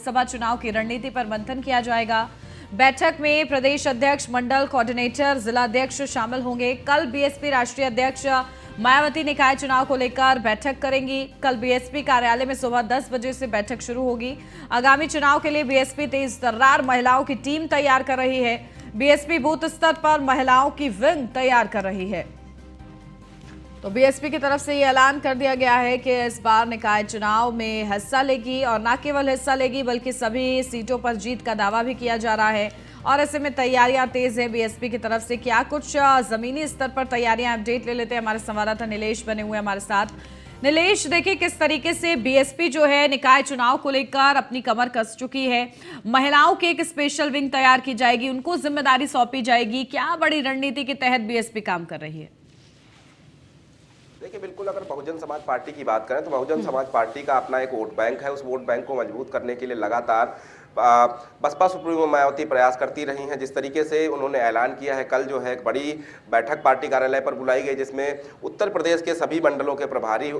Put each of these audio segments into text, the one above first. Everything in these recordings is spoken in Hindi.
लोकसभा चुनाव की रणनीति पर मंथन किया जाएगा। बैठक में प्रदेश अध्यक्ष, मंडल कोऑर्डिनेटर, जिलाध्यक्ष शामिल होंगे। कल बीएसपी राष्ट्रीय अध्यक्ष मायावती निकाय चुनाव को लेकर बैठक करेंगी। कल बीएसपी कार्यालय में सुबह 10 बजे से बैठक शुरू होगी। आगामी चुनाव के लिए बीएसपी तेज तर्रार महिलाओं की टीम तैयार कर रही है। बीएसपी बूथ स्तर पर महिलाओं की विंग तैयार कर रही है। तो बीएसपी की तरफ से ये ऐलान कर दिया गया है कि इस बार निकाय चुनाव में हिस्सा लेगी और न केवल हिस्सा लेगी बल्कि सभी सीटों पर जीत का दावा भी किया जा रहा है। और ऐसे में तैयारियां तेज है बीएसपी की तरफ से। क्या कुछ जमीनी स्तर पर तैयारियां, अपडेट ले लेते हैं। हमारे संवाददाता नीलेश बने हुए हमारे साथ। नीलेश, देखिए किस तरीके से बीएसपी जो है निकाय चुनाव को लेकर अपनी कमर कस चुकी है। महिलाओं की एक स्पेशल विंग तैयार की जाएगी, उनको जिम्मेदारी सौंपी जाएगी। क्या बड़ी रणनीति के तहत बीएसपी काम कर रही है? देखिए, बिल्कुल अगर बहुजन समाज पार्टी की बात करें तो बहुजन समाज पार्टी का अपना एक वोट बैंक है। उस वोट बैंक को मजबूत करने के लिए लगातार बसपा सुप्रीमो मायावती प्रयास करती रही हैं। जिस तरीके से उन्होंने ऐलान किया है, कल जो है एक बड़ी बैठक पार्टी कार्यालय पर बुलाई गई, जिसमें उत्तर प्रदेश के सभी मंडलों के प्रभारी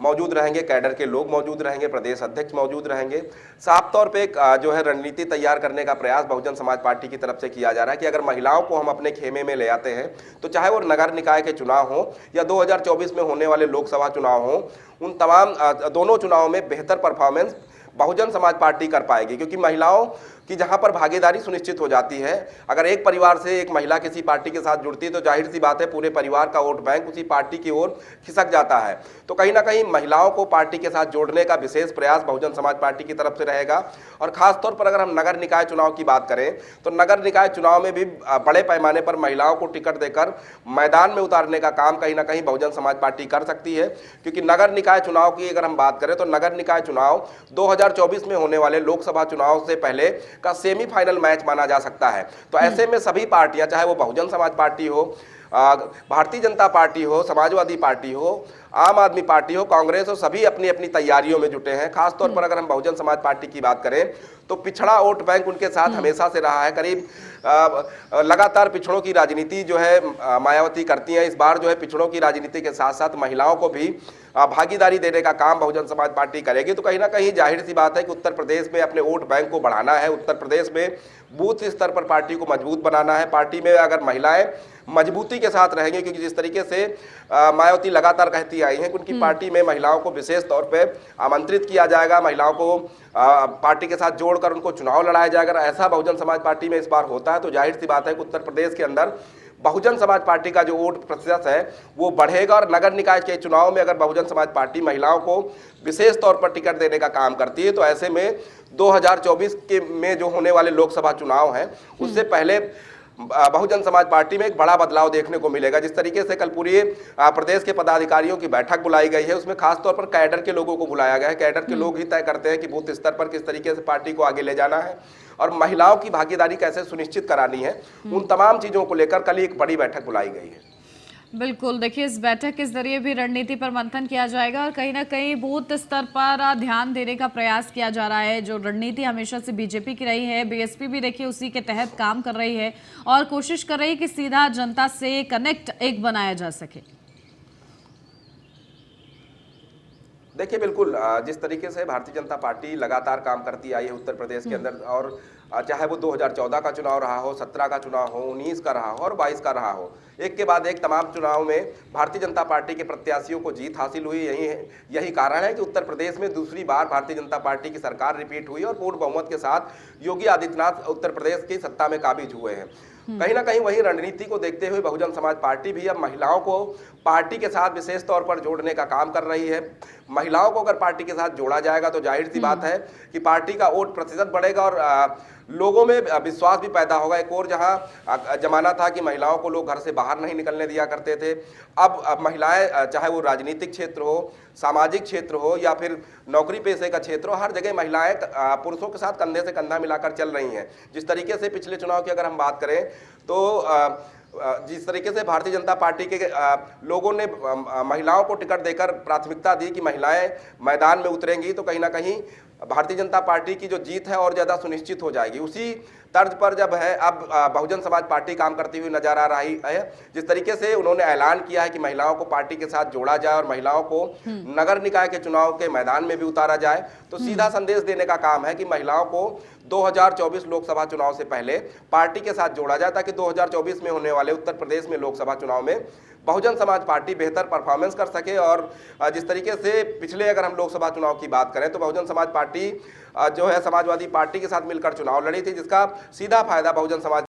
मौजूद रहेंगे, कैडर के लोग मौजूद रहेंगे, प्रदेश अध्यक्ष मौजूद रहेंगे। साफ तौर पे जो है रणनीति तैयार करने का प्रयास बहुजन समाज पार्टी की तरफ से किया जा रहा है कि अगर महिलाओं को हम अपने खेमे में ले आते हैं तो चाहे वो नगर निकाय के चुनाव हो या 2024 में होने वाले लोकसभा चुनाव हो, उन तमाम दोनों चुनावों में बेहतर परफॉर्मेंस बहुजन समाज पार्टी कर पाएगी। क्योंकि महिलाओं कि जहां पर भागीदारी सुनिश्चित हो जाती है, अगर एक परिवार से एक महिला किसी पार्टी के साथ जुड़ती है तो जाहिर सी बात है पूरे परिवार का वोट बैंक उसी पार्टी की ओर खिसक जाता है। तो कहीं ना कहीं महिलाओं को पार्टी के साथ जोड़ने का विशेष प्रयास बहुजन समाज पार्टी की तरफ से रहेगा। और खासतौर पर अगर हम नगर निकाय चुनाव की बात करें तो नगर निकाय चुनाव में भी बड़े पैमाने पर महिलाओं को टिकट देकर मैदान में उतारने का काम कहीं ना कहीं बहुजन समाज पार्टी कर सकती है। क्योंकि नगर निकाय चुनाव की अगर हम बात करें तो नगर निकाय चुनाव 2024 में होने वाले लोकसभा चुनाव से पहले का सेमीफाइनल मैच माना जा सकता है। तो ऐसे में सभी पार्टियां, चाहे वो बहुजन समाज पार्टी हो, भारतीय जनता पार्टी हो, समाजवादी पार्टी हो, आम आदमी पार्टी हो, कांग्रेस हो, सभी अपनी अपनी तैयारियों में जुटे हैं। खासतौर पर अगर हम बहुजन समाज पार्टी की बात करें तो पिछड़ा वोट बैंक उनके साथ हमेशा से रहा है। करीब लगातार पिछड़ों की राजनीति जो है मायावती करती हैं। इस बार जो है पिछड़ों की राजनीति के साथ साथ महिलाओं को भी भागीदारी देने का काम बहुजन समाज पार्टी करेगी। तो कहीं ना कहीं जाहिर सी बात है कि उत्तर प्रदेश में अपने वोट बैंक को बढ़ाना है, उत्तर प्रदेश में बूथ स्तर पर पार्टी को मजबूत बनाना है। पार्टी में अगर महिलाएं मजबूती के साथ रहेंगे, क्योंकि जिस तरीके से मायावती लगातार कहती आई हैं कि उनकी पार्टी में महिलाओं को विशेष तौर पे आमंत्रित किया जाएगा, महिलाओं को पार्टी के साथ जोड़कर उनको चुनाव लड़ाया जाएगा। अगर ऐसा बहुजन समाज पार्टी में इस बार होता है तो जाहिर सी बात है कि उत्तर प्रदेश के अंदर बहुजन समाज पार्टी का जो वोट प्रतिशत है वो बढ़ेगा। और नगर निकाय के चुनाव में अगर बहुजन समाज पार्टी महिलाओं को विशेष तौर पर टिकट देने का काम करती है तो ऐसे में 2024 के में जो होने वाले लोकसभा चुनाव हैं उससे पहले बहुजन समाज पार्टी में एक बड़ा बदलाव देखने को मिलेगा। जिस तरीके से कल पूरे प्रदेश के पदाधिकारियों की बैठक बुलाई गई है, उसमें खासतौर पर कैडर के लोगों को बुलाया गया है। कैडर के लोग ही तय करते हैं कि बूथ स्तर पर किस तरीके से पार्टी को आगे ले जाना है और महिलाओं की भागीदारी कैसे सुनिश्चित करानी है। उन तमाम चीजों को लेकर कल एक बड़ी बैठक बुलाई गई है। बिल्कुल, देखिए इस बैठक के जरिए भी रणनीति पर मंथन किया जाएगा और कहीं ना कहीं बूथ स्तर पर ध्यान देने का प्रयास किया जा रहा है। जो रणनीति हमेशा से बीजेपी की रही है, बीएसपी भी देखिए उसी के तहत काम कर रही है और कोशिश कर रही है कि सीधा जनता से कनेक्ट एक बनाया जा सके। देखिए, बिल्कुल जिस तरीके से भारतीय जनता पार्टी लगातार काम करती आई है उत्तर प्रदेश के अंदर, और चाहे वो 2014 का चुनाव रहा हो, 17 का चुनाव हो, 19 का रहा हो और 22 का रहा हो, एक के बाद एक तमाम चुनाव में भारतीय जनता पार्टी के प्रत्याशियों को जीत हासिल हुई। यही कारण है कि उत्तर प्रदेश में दूसरी बार भारतीय जनता पार्टी की सरकार रिपीट हुई और पूर्ण बहुमत के साथ योगी आदित्यनाथ उत्तर प्रदेश की सत्ता में काबिज हुए हैं। कहीं ना कहीं वही रणनीति को देखते हुए बहुजन समाज पार्टी भी अब महिलाओं को पार्टी के साथ विशेष तौर पर जोड़ने का काम कर रही है। महिलाओं को अगर पार्टी के साथ जोड़ा जाएगा तो जाहिर सी बात है कि पार्टी का वोट प्रतिशत बढ़ेगा और लोगों में विश्वास भी पैदा होगा। एक और जहां जमाना था कि महिलाओं को लोग घर से बाहर नहीं निकलने दिया करते थे, अब महिलाएं, चाहे वो राजनीतिक क्षेत्र हो, सामाजिक क्षेत्र हो या फिर नौकरी पेशे का क्षेत्र हो, हर जगह महिलाएं पुरुषों के साथ कंधे से कंधा मिलाकर चल रही हैं। जिस तरीके से पिछले चुनाव की अगर हम बात करें तो जिस तरीके से भारतीय जनता पार्टी के लोगों ने महिलाओं को टिकट देकर प्राथमिकता दी कि महिलाएं मैदान में उतरेंगी तो कहीं ना कहीं भारतीय जनता पार्टी की जो जीत है और ज़्यादा सुनिश्चित हो जाएगी। उसी तर्ज पर जब है अब बहुजन समाज पार्टी काम करती हुई नजर आ रही है। जिस तरीके से उन्होंने ऐलान किया है कि महिलाओं को पार्टी के साथ जोड़ा जाए और महिलाओं को नगर निकाय के चुनाव के मैदान में भी उतारा जाए, तो सीधा संदेश देने का काम है कि महिलाओं को 2024 लोकसभा चुनाव से पहले पार्टी के साथ जोड़ा जाए, ताकि 2024 में होने वाले उत्तर प्रदेश में लोकसभा चुनाव में बहुजन समाज पार्टी बेहतर परफॉर्मेंस कर सके। और जिस तरीके से पिछले अगर हम लोकसभा चुनाव की बात करें तो बहुजन समाज पार्टी जो है समाजवादी पार्टी के साथ मिलकर चुनाव लड़ी थी, जिसका सीधा फायदा बहुजन समाज